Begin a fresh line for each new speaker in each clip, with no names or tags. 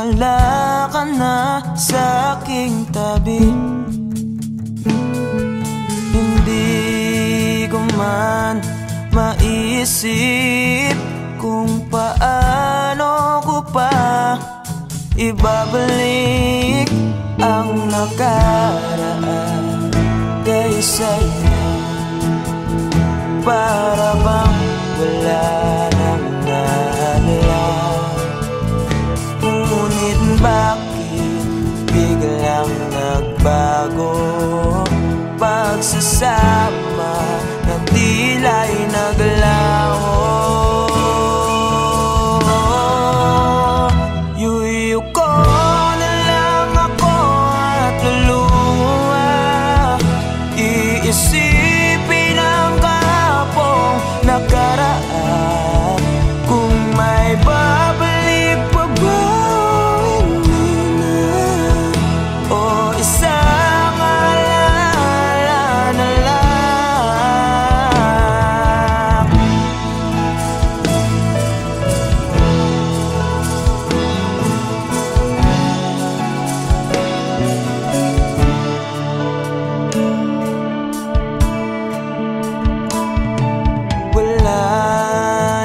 wala ka na sa aking tabi. Hindi ko man maisip kung paano ko pa ibabalik ang nakaraan kay sa'yo. Para bang wala nang nalang, ngunit bakit biglang nagbago? Pagsasama na tila'y naglaho. Yuyu ko na lang ako at luluha, iisipin ang kahapong nakaraan. Kung may babalik pa ba, hindi na, o isang alala na lang. Wala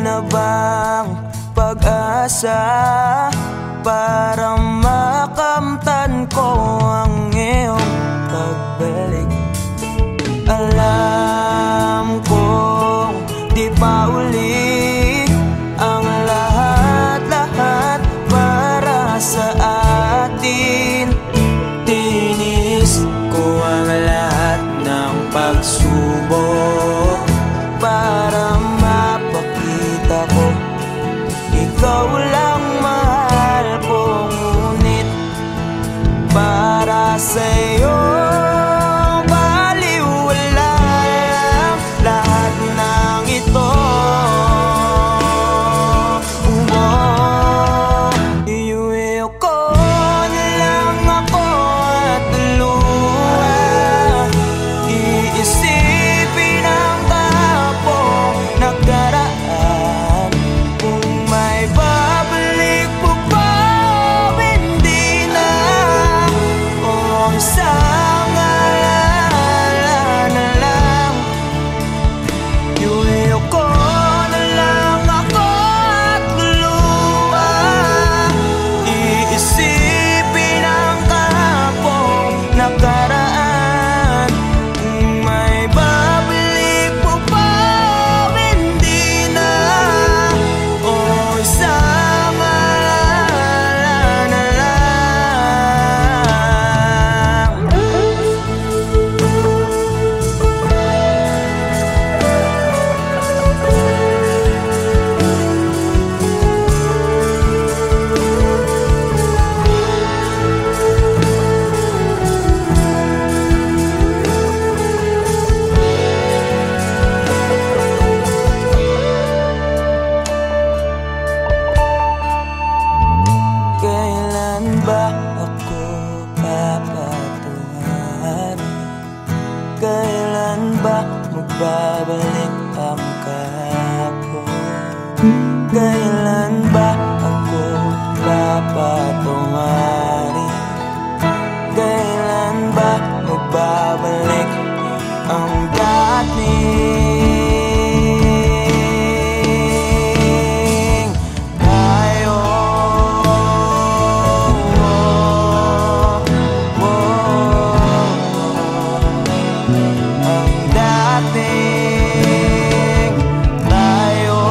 na bang pag-asa para makamtan ko ang iyong pagbalik? Alam kong di pa uli ang lahat-lahat para sa atin. Tinis ko ang lahat ng pagsubok para mapakita ko ikaw lang mahal ko. Ngunit para sa'yo baliwala ang lahat ng ito. Iuwi ko na lang ako at luha, iisipin ang kahapong nakaraan. Kung may babalik po ba, hindi na, o isang alala na lang. Iuwi ko na lang ako at luluha, iisipin ang kahapong nakaraan. Kung may babalik po ba, hindi na, o isang alala na lang. Kailan ba ako papatuharin? Kailan ba magbabalik ang kahapon? Kailan ba ako papatuharin? Kailan ba magbabalik ang dating tayo? Ang dating tayo.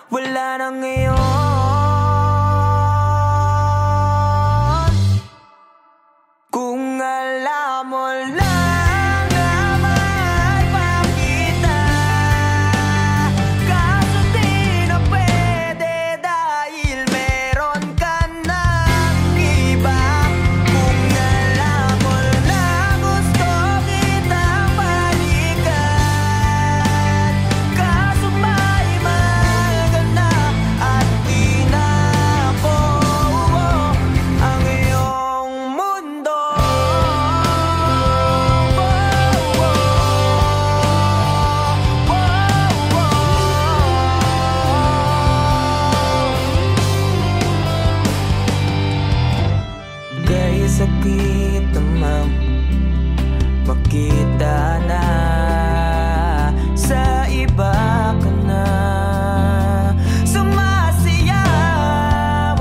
wala na ngayon. Kung alam mo lang na mahal pa kita, kaso di na pwede dahil meron ka ng iba. Kung alam mo lang gusto kitang balikan, kaso may mahal ka na at di na ako ang iyong mundo. Kaya sakit namang makita na sa iba ka na sumasayaw.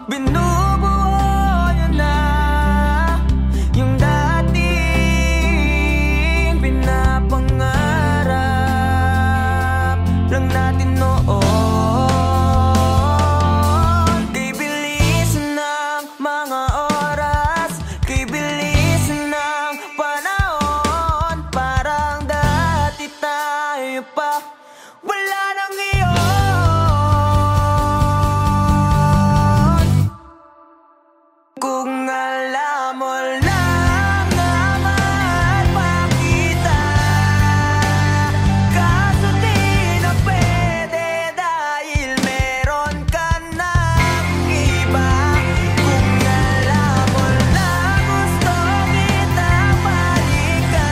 Binubuo niyo na yung dating pinapangarap lang natin noon. Kay bilis ng mga oras, kay bilis ng panahon, parang dati tayo pa, wala na ngayon. Kung alam mo lang na mahal pa kita, kaso di na pwede dahil meron ka ng iba. Kung alam mo lang gusto kitang balikan,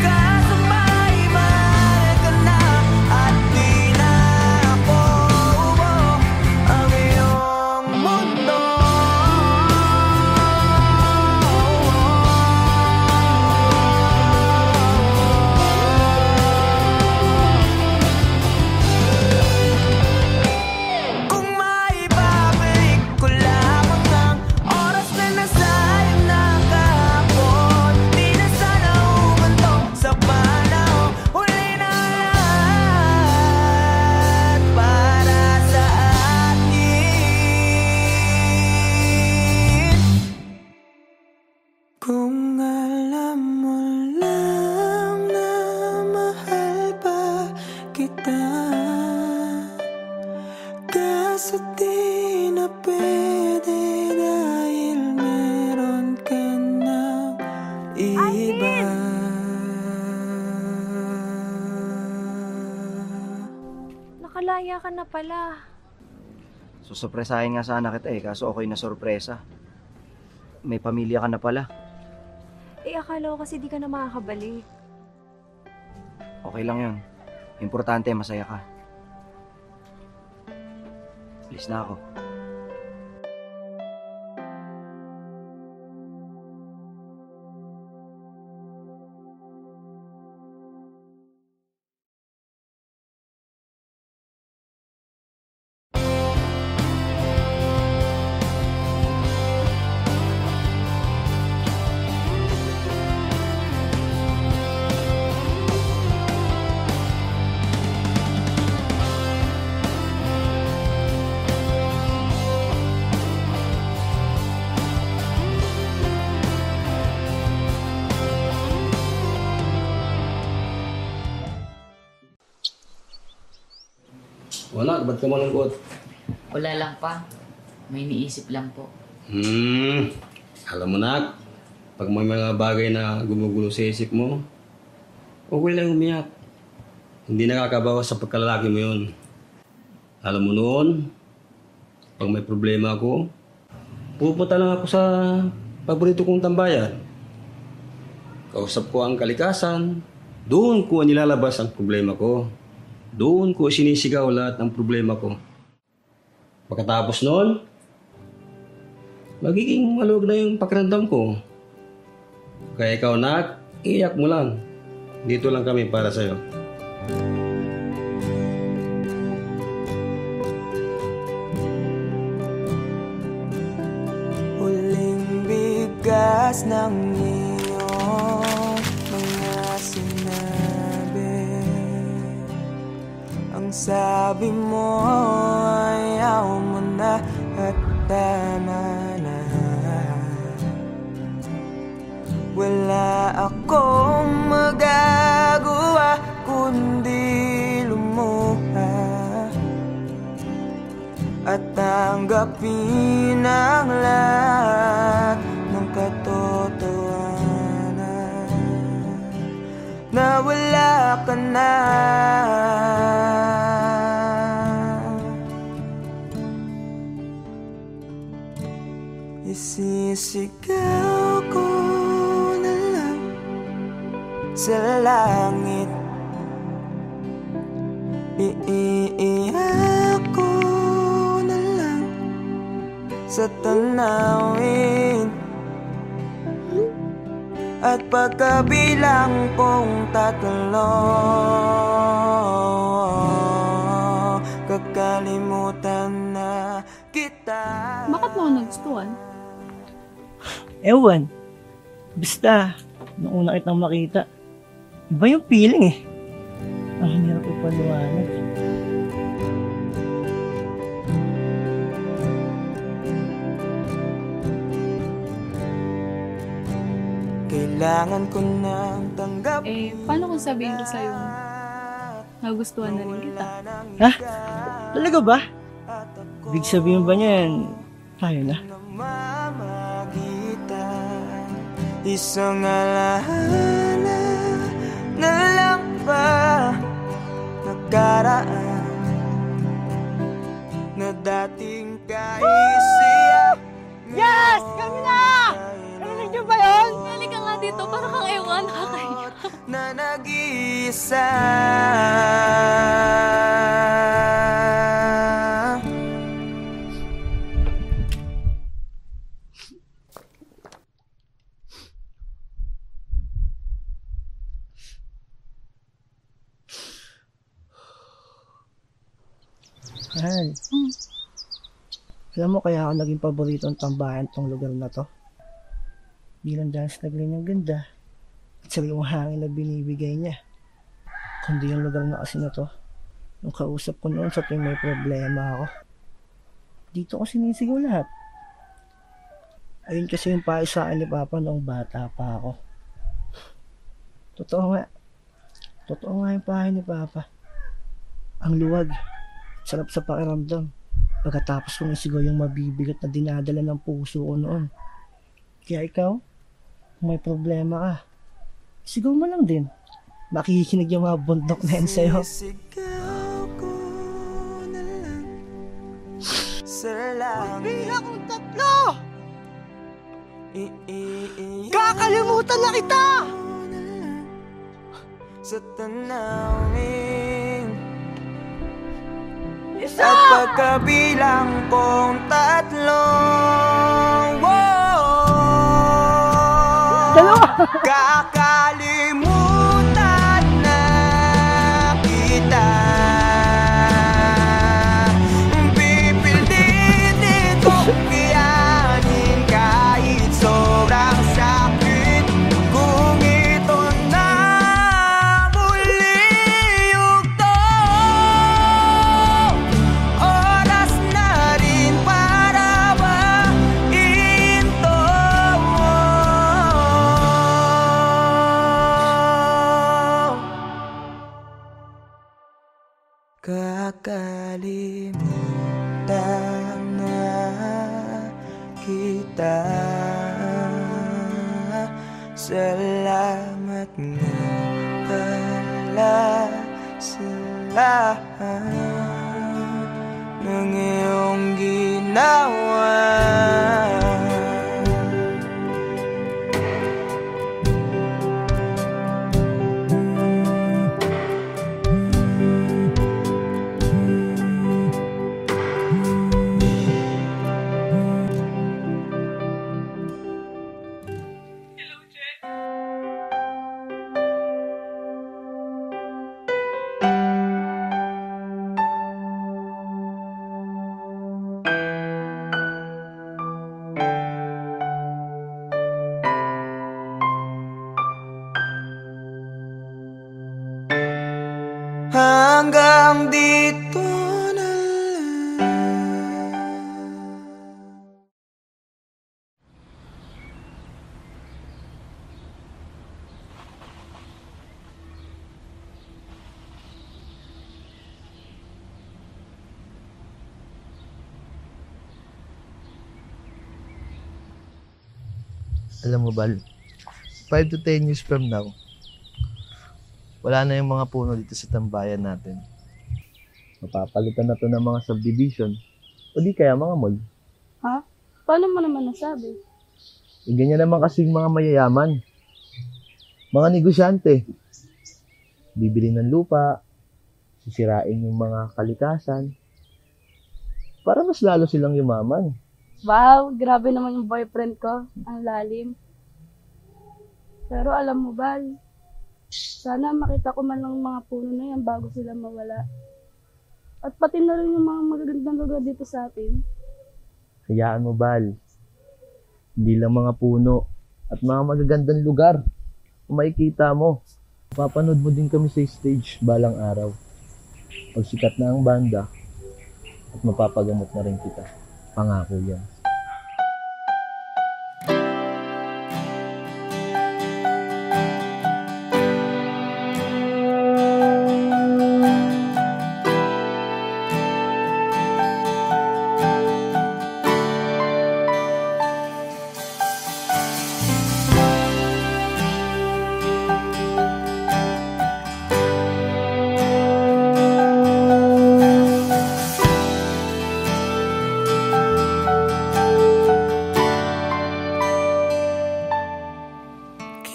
kaso may mahal ka na at di na ako ang iyong mundo. Kung maibabalik ko lamang ang oras na nasayang na kahapon, di na sana umantong sa panahon. Huli na lahat para sa atin. Kung alam mo lang na mahal pa kita, kaso di na pwede dahil meron ka ng iba.
Nakalaya ka na pala.
Susurpresahin nga sana kita kaso ako'y nasurpresa. May pamilya ka na pala.
Akala ko kasi di ka na makakabalik.
Okay lang yun. Importante, masaya ka. Alis na ako.
Wala, ba't ka malungkot?
Wala lang pa. May iniisip lang po.
Alam mo na, pag may mga bagay na gumugulo sa isip mo, okay lang umiyak. Hindi nakakabawas sa pagkalalaki mo yun. Alam mo noon, pag may problema ako, pupunta lang ako sa paborito kong tambayan. Kausap ko ang kalikasan, doon ko nilalabas ang problema ko. Doon ko sinisigaw lahat ng problema ko. Pagkatapos noon, magiging maluwag na yung pakiramdam ko. Kaya ikaw, nak, iyak mo lang. Dito lang kami para sa'yo.
Huling bigas ng iyong mga sinabi, sabi mo ayaw mo na at tama na. Wala akong magagawa kundi lumuha at tanggapin ang lahat ng katotohanan na wala ka na. Isisigaw ko na lang sa langit, iiyak ko na lang sa tanawin, at pagkabilang kong 3, kakalimutan na kita.
Bakit mo ako nagustuhan?
Ewan. Basta, nung una kitang makita, iba yung feeling eh. Ang hirap ipaliwanag.
Kailangan ko nang tanggapin.
Paano kung sabihin ko sa'yo, nagustuhan na rin kita?
Ha? Talaga ba? Ibig sabihin ba niyan, tayo na?
Namamagitan, isang alaala na lang ba nakaraan na dating kaisiyak.
Yes! Kami na! Narinig niyo ba yun?
Halika nga dito, para kang ewan, nakakaiyak.
Na nag-iisa.
Mahal. Alam mo kaya ako naging paboritong tambahan tong lugar na to? Di lang dahil sa tagline ng ganda at sariwang hangin na binibigay niya. Kundi yung lugar na kasi na to, yung kausap ko noon sa tuwing may problema ako. Dito ko sinisigaw lahat. Ayun kasi yung payo sa akin ni Papa noong bata pa ako. Totoo nga. Totoo nga yung payo ni Papa. Ang luwag. Sarap sa pakiramdam. Pagkatapos kong isigaw yung mabibigat na dinadala ng puso ko noon. Kaya ikaw, kung may problema ka, sigaw mo lang din. Makikinig yung mga bundok na yan sa'yo.
Sisigaw ko na lang sa langit.
Bilang kong 3! Kakalimutan na kita!
Sa tanawin,
Isa!
at pagkabilang kong 3,
Dalawa!
kakalimutan na kita. Pipilitin kong kayanin kahit sobrang sakit. Kung ito na muli yugto, oras na rin para mahinto. Kakalimutan na kita. Salamat nga pala sa lahat ng iyong ginawa.
Alam mo, Bal, 5 to 10 years from now, wala na yung mga puno dito sa tambayan natin. Mapapalitan na to ng mga subdivision o di kaya mga mall.
Ha? Paano mo naman nasabi?
Ganyan naman kasing mga mayayaman. Mga negosyante. Bibili ng lupa, sisirain yung mga kalikasan, para mas lalo silang yumaman.
Wow, grabe naman yung boyfriend ko. Ang lalim. Pero alam mo, Bal, sana makita ko man lang mga puno na yan bago sila mawala. At pati na rin yung mga magagandang lugar dito sa atin.
Hayaan mo, Bal. Hindi lang mga puno at mga magagandang lugar kung makikita mo. Papanood mo din kami sa stage balang araw. Pag sikat na ang banda at mapapagamot na rin kita. Pangako yan.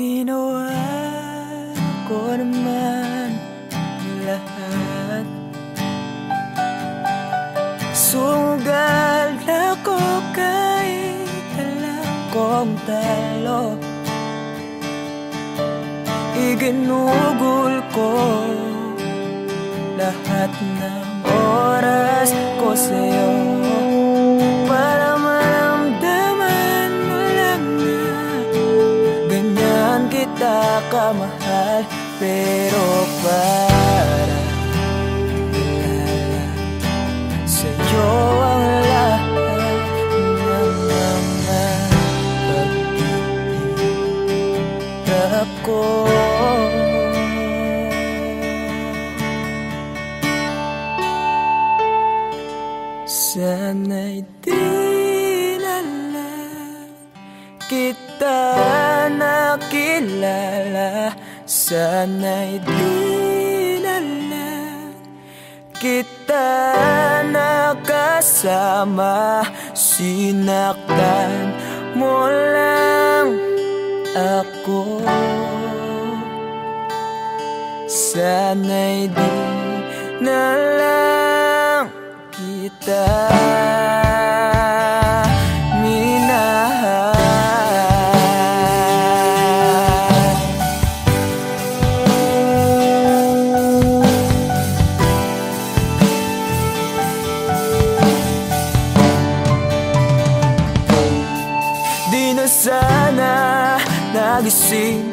Ginawa ko naman lahat. Sugal ako kahit alam kong talo. Iginugol ko lahat ng oras ko sa'yo para maramdaman mo lang na ganyan kita kamahal. Pero para ilala sa'yo ang lahat ng mga pag-ibig ko. Sana'y di na lang kita nakilala. Sana'y di na lang kita nakasama. Sinaktan mo lang ako. Sana'y di na lang kita minahal. Di na sana nagising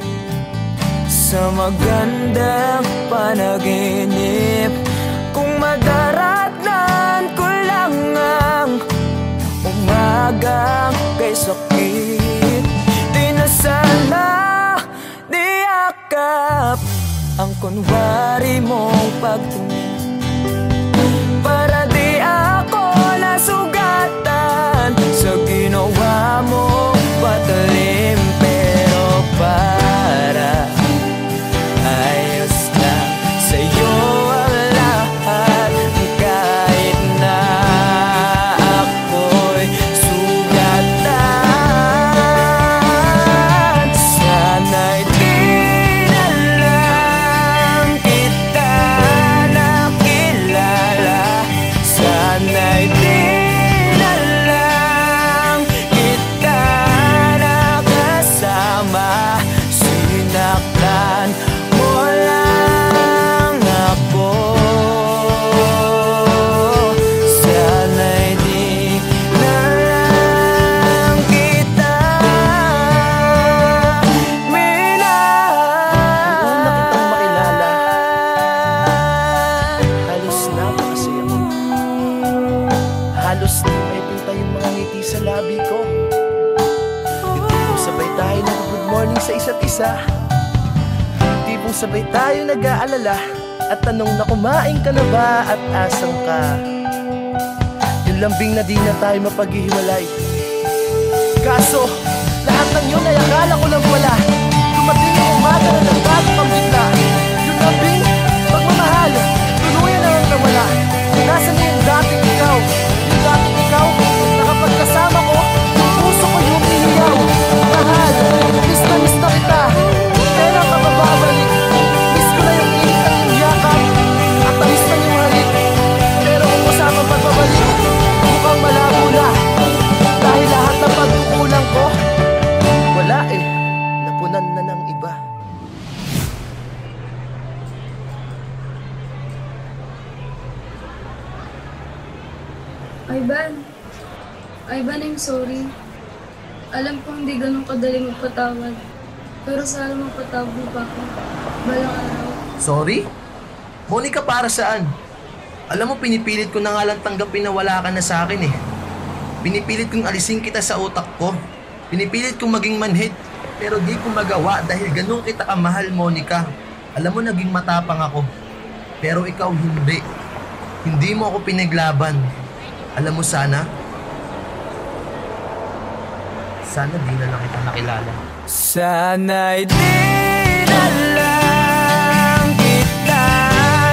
sa magandang panaginip kung madaratnan ko lang ang umagang kay sakit. Di na sana niyakap ang kunwari mong pagtingin para di ako nasugatan sa ginawa mo patalim. Pero para ayos lang sa'yo ang lahat kahit na ako'y sugatan. Sana'y di na lang kita nakilala. Sana'y di na lang kita nakasama. Sinaktan mo lang ako. Sana'y di na lang kita minahal.
Noong nakitang makilala, halos napakasaya mo. Halos di may pinta yung mga ngiti sa labi ko. Yung tipong sabay tayo nag-good morning sa isa't isa. Yung tipong sabay tayo nag-aalala at tanong na kumain ka na ba at asan ka. Yung lambing na di na tayo mapaghihiwalay. Kaso, lahat Lahat ng yun ay akala ko lang wala. Dumating ang umaga na nagbago kang bigla. Yung lambing, pagmamahal, tuluyan na lang nawala. Nasaan na yung dating ikaw? Yung dating ikaw, na kapag kasama ko, yung puso ko yung iniyaw. Mahal, miss na kita. Kailan ka bababalik? Miss ko na yung init ng iyong yakap. At tamis na yung halik. Pero kung usapang pagbabalik, mukhang malabo na. Dahil lahat ng pagkukulang ko, wala eh, napunan na ng iba.
Ivan, I'm sorry. Alam ko hindi ganun kadali magpatawad. Pero sana magpatawad mo pa ako. Balang araw.
Sorry? Monica, para saan? Alam mo, pinipilit ko na nga lang tanggapin na wala ka na sa akin eh. Pinipilit kong alisin kita sa utak ko. Pinipilit kong maging manhid. Pero di ko magawa dahil ganun kita kamahal, Monica. Alam mo, naging matapang ako. Pero ikaw hindi. Hindi mo ako pinaglaban. Alam mo, sana di na lang kita nakilala.
Sana'y di na lang kita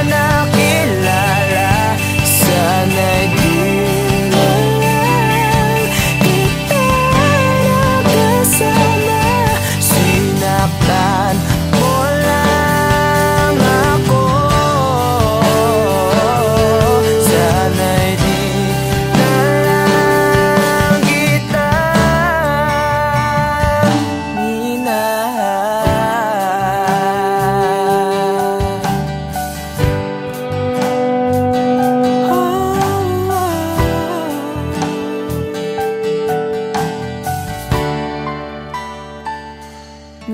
nakilala. Sana'y di na lang kita nakasama. Sinaktan mo lang ako. Sana'y di na lang kita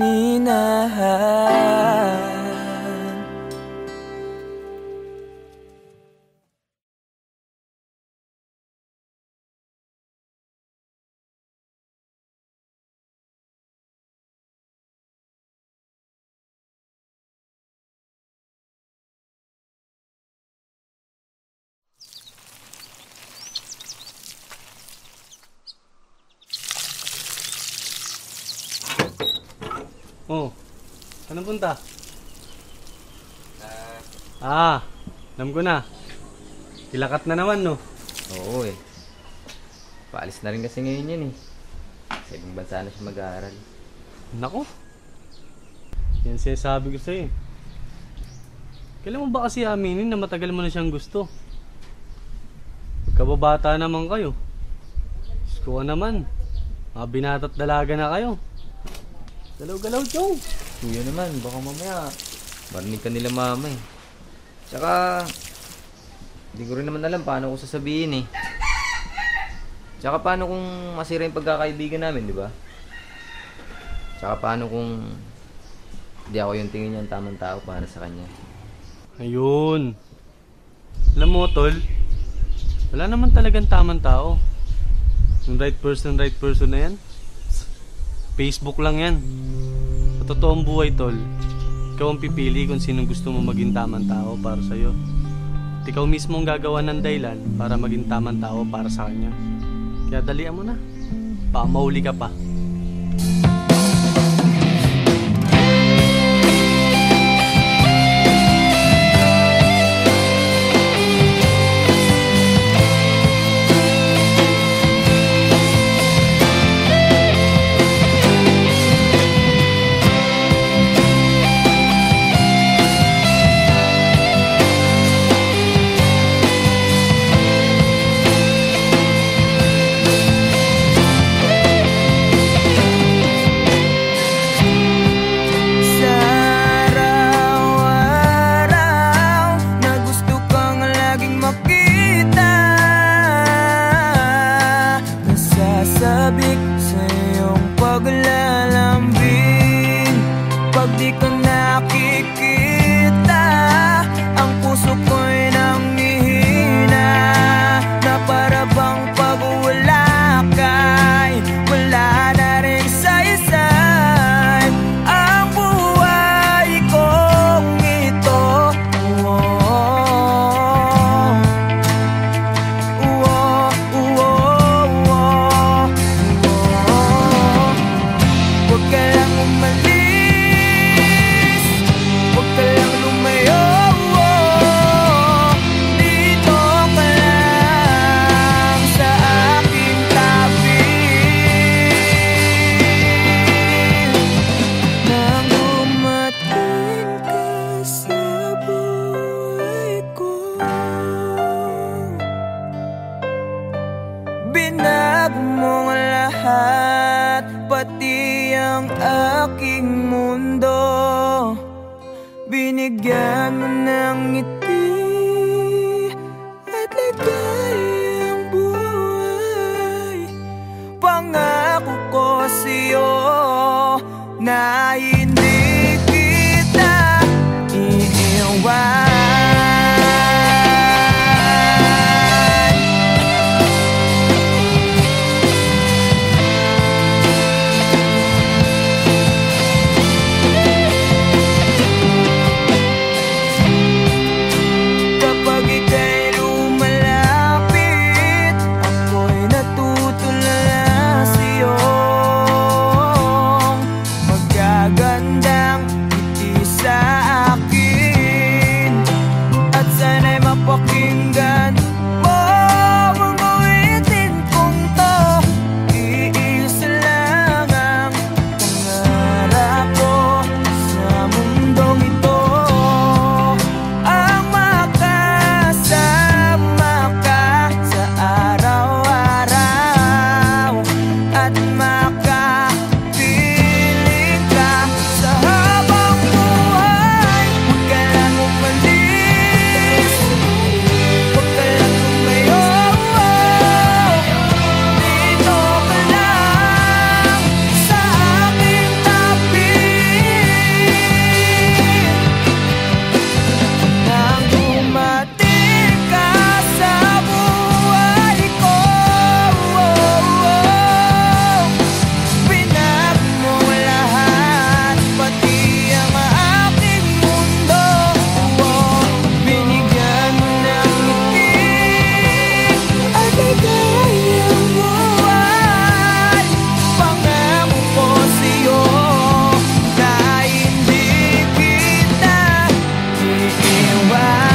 minahal.
Oh, anong punta? Alam ko na. Kilakat na naman, no?
Oo eh. Paalis na rin kasi ngayon yan eh. Sa ibang bansa na siya mag-aaral.
Nako. Yan sinasabi ko sa'yo eh. Kailan mo ba kasi aminin na matagal mo na siyang gusto? Pagkababata naman kayo. Isko ka naman. Mga binata't dalaga na kayo. Galaw-galaw, Chong.
Kuya naman, baka mamaya marinig ka nila mama eh. Tsaka, hindi ko rin naman alam paano ko sasabihin eh. Tsaka paano kung masira yung pagkakaibigan namin, di ba? Tsaka paano kung hindi ako yung tingin niyang tamang tao para sa kanya.
Ayun. Alam mo, tol, wala naman talagang tamang tao. Yung right person na yan, Facebook lang yan. Sa totoong buhay, tol, ikaw ang pipili kung sinong gusto mo maging tamang tao para sa'yo. At ikaw mismo ang gagawa ng dahilan para maging tamang tao para sa kanya. Kaya dalian mo na. Baka mahuli ka pa.
Binago mo ang lahat, pati ang aking mundo. Binigyan mo ng ngiti at ligayang buhay. Pangako ko sa'yo na hindi kita iiwan. Kapag ika'y lumalapit, ako'y natutulala sa'yo. Magagandang ngiti sa akin, at sana'y mapakinggan mo ang awitin kong to. Iisa lang ang pangarap ko sa mundong ito, ang makasama ka sa araw-araw at makapiling ka sa habang buhay. Huwag ka lang umalis, huwag ka lang lumayo. Dito ka lang sa aking tabi. Nang dumating ka sa buhay ko, binago mo lahat, pati ang aking mundo. Binigyan mo ng ngiti at ligayang buhay. Pangako ko sa'yo na hindi kita iiwan.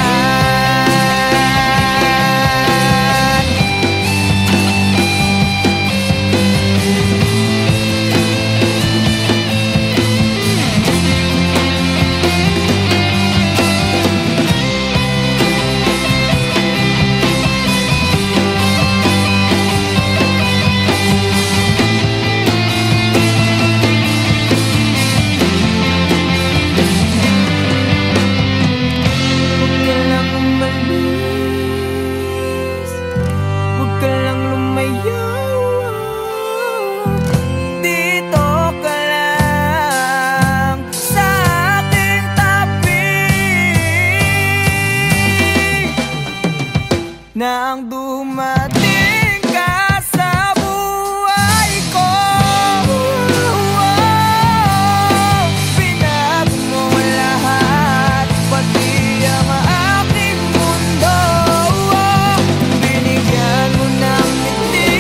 Huwag ka lang umalis, huwag ka lang lumayo. Dito ka lang sa aking tabi. Nang dumating ka sa buhay ko, binago mo lahat, pati ang aking mundo. Binigyan mo ng ngiti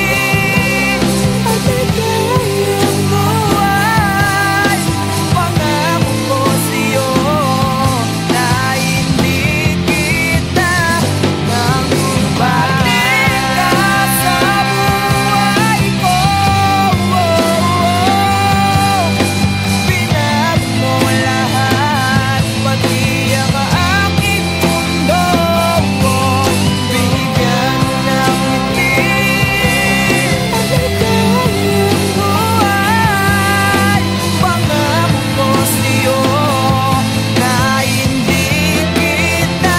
at ligayang buhay. Pangako ko sa'yo na hindi kita nang dumating ka sa buhay ko. Binago mo lahat, pati ang aking mundo. Binigyan mo ng ngiti at ligayang buhay. Pangako ko sa'yo na hindi kita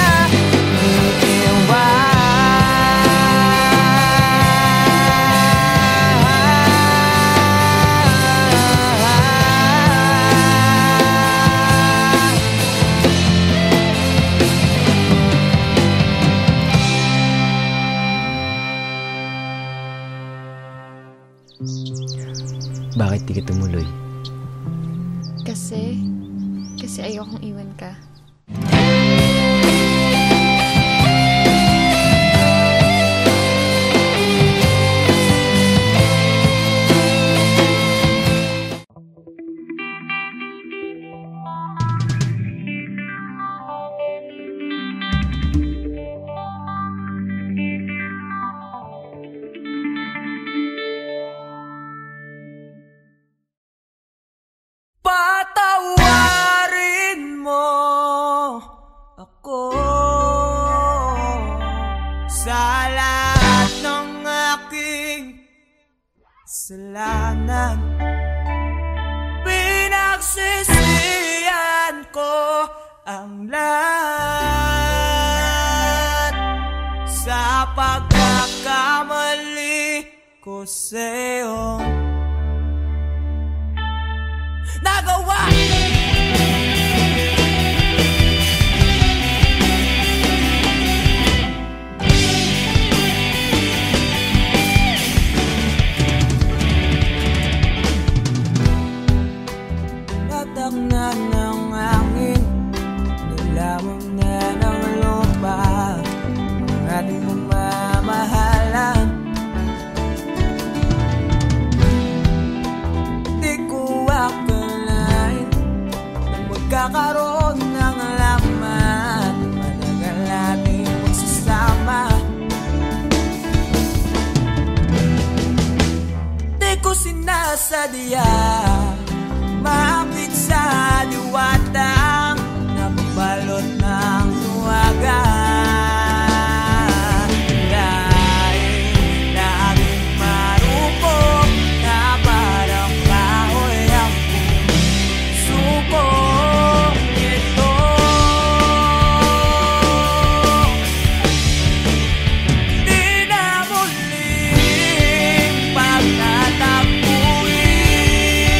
Bakit di ka tumuloy?
Kasi ayokong iwan ka.
Patawarin mo kasalanan. Pinagsisihan ko ang lahat sa pagkakamali ko sa'yo. Nagawa! Tatak na ng hangin, nilamon na ng lupa ang ating mamamahalan. Di ko akalain na magkakaroon ng laman, matagal natin magsasama. Di ko sinasadya makit sa liwatang nabalot ng luwaga. Dahil laging marupok na parang kahoy ang puso ito. Di na muling pagtatapuin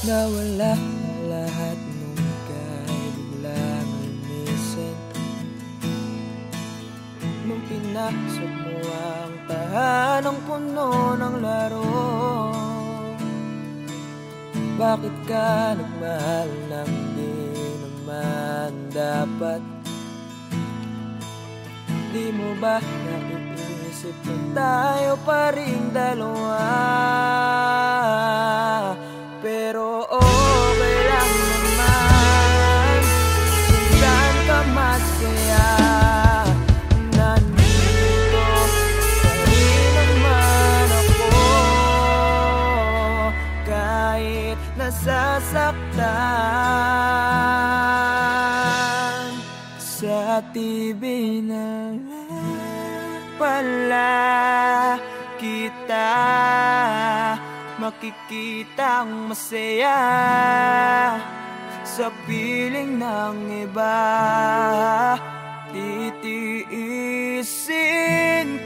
Nawala ang lahat nung ika'y biglang lumisan. Nung pinasok mo ang tahanang puno ng laro, bakit ka nagmahal nang di naman dapat? Di mo ba naiisip na tayo pa rin dalawa? Pero okay lang naman kung saan ka masaya. Nandito pa rin naman ako kahit nasasaktan. Sa TV na lang pala kita makikitang masaya sa piling ng iba. Titiisin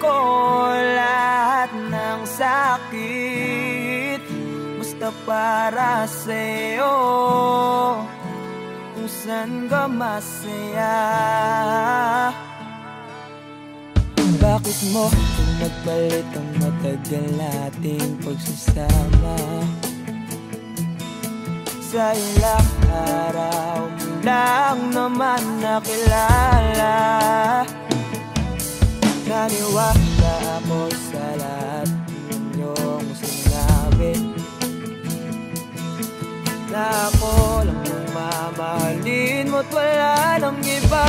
ko lahat ng sakit basta para sa'yo, kung saan ka masaya. Bakit mo nagpalit ang matagal nating pagsasama? Sa ilang araw mo lang naman nakilala. Naniwala ako sa lahat ng iyong sinabi, na ako lang ang mamahalin mo't wala nang iba.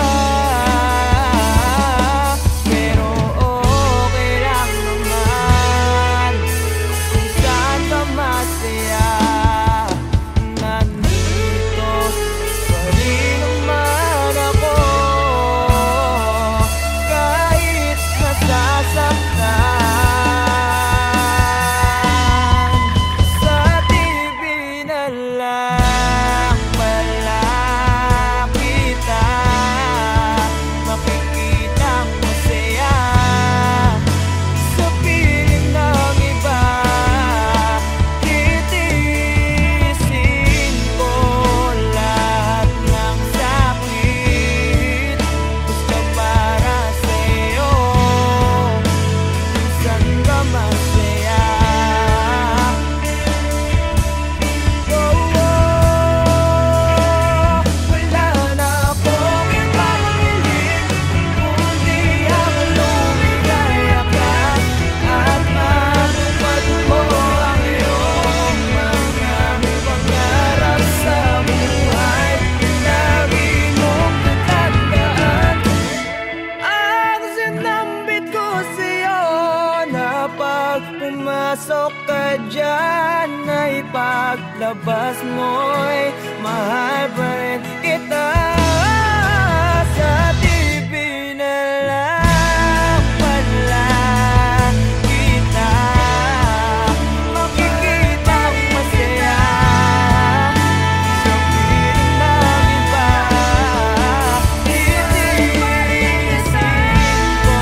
Pero okay lang naman kung saan ka masaya. Nandito pa rin naman ako kahit nasasaktan. Sa TV na lang pala kita makikitang masaya sa piling ng iba. Titiisin ko lahat ng sakit basta para sa'yo, kung saan ka masaya. Wala na akong ibang hiling kundi ang lumigaya ka at matupad mo ang iyong mga pangarap sa buhay. Lagi mong tatandaan ang sinambit ko sa'yo, na pag pumasok ka dyan ay paglabas mo'y mahal pa rin kita. Sa TV na lang pala kita makikitang masaya sa piling ng iba. Titiisin ko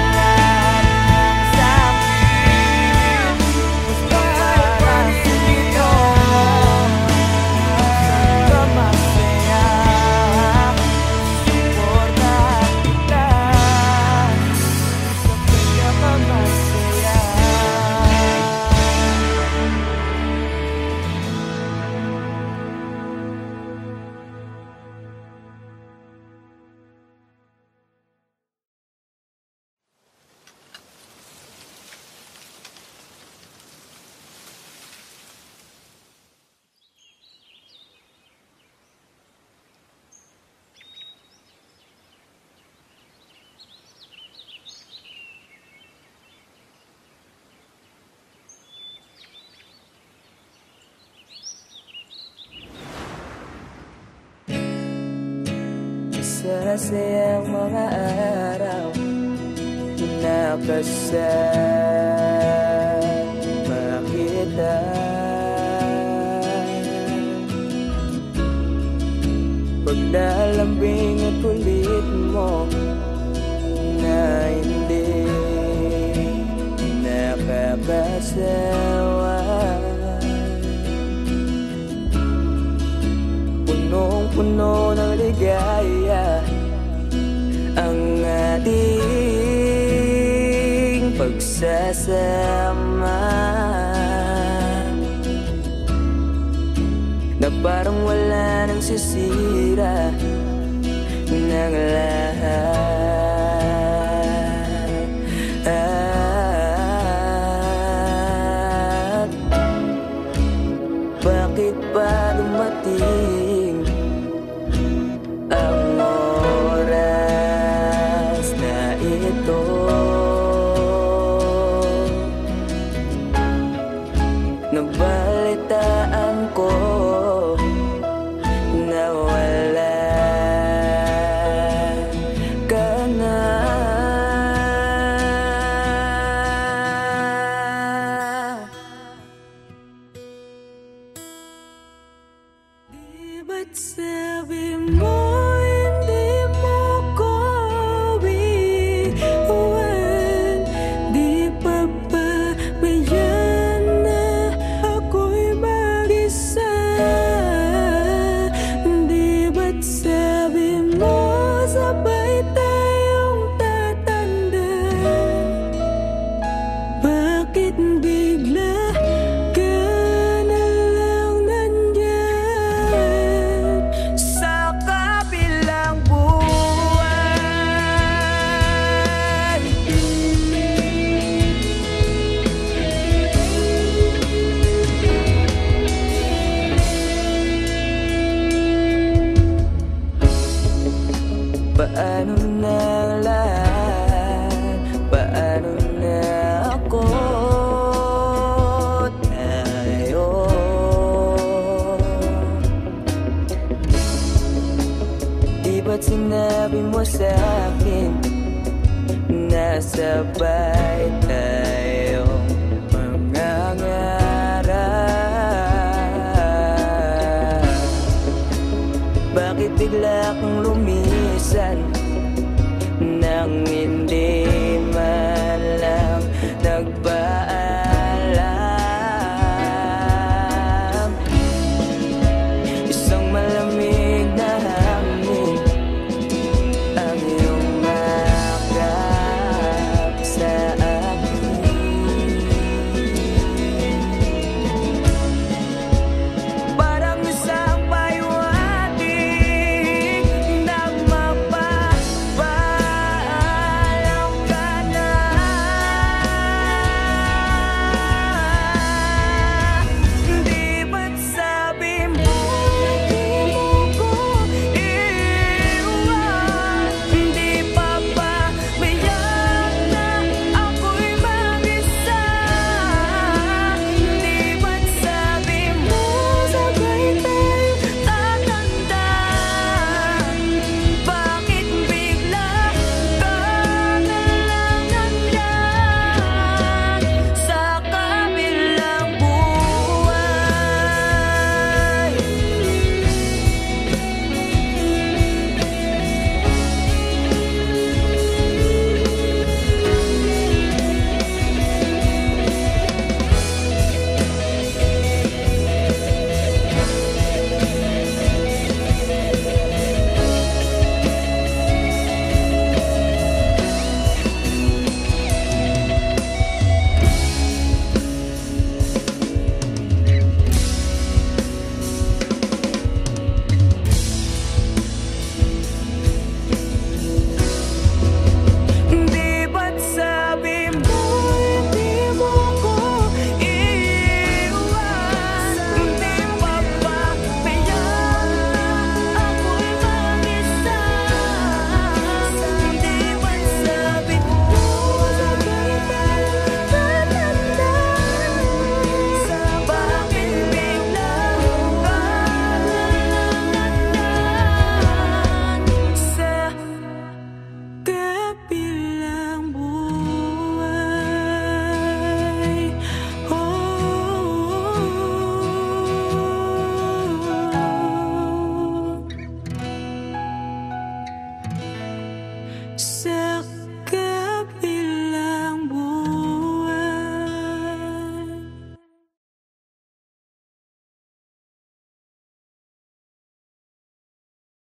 lahat ng sakit basta para sa'yo, kung saan ka masaya. Suportahan kita sa pinakamasaya. Masasayang mga araw na kasama kita. Pag nalambing at kulit mo na hindi nakakasawa, puno ng ligaya ang ating pagsasama, na parang wala nang sisira ng lahat. Bakit ba dumating ang oras na ito? Nabalitaan ko na wala ka na. Di ba't sabi mo hindi mo ko iwan? Di pa ba bayan na ako'y mag-isa? Di ba't sabi mo sabay tayong tatanda? Bakit bigla ka na lang nandyan sa kabilang buwan? Paano na lahat? Paano na ako? Tayo di ba't sinabi mo sa'kin na sabay tayong mangangarap? Bakit bigla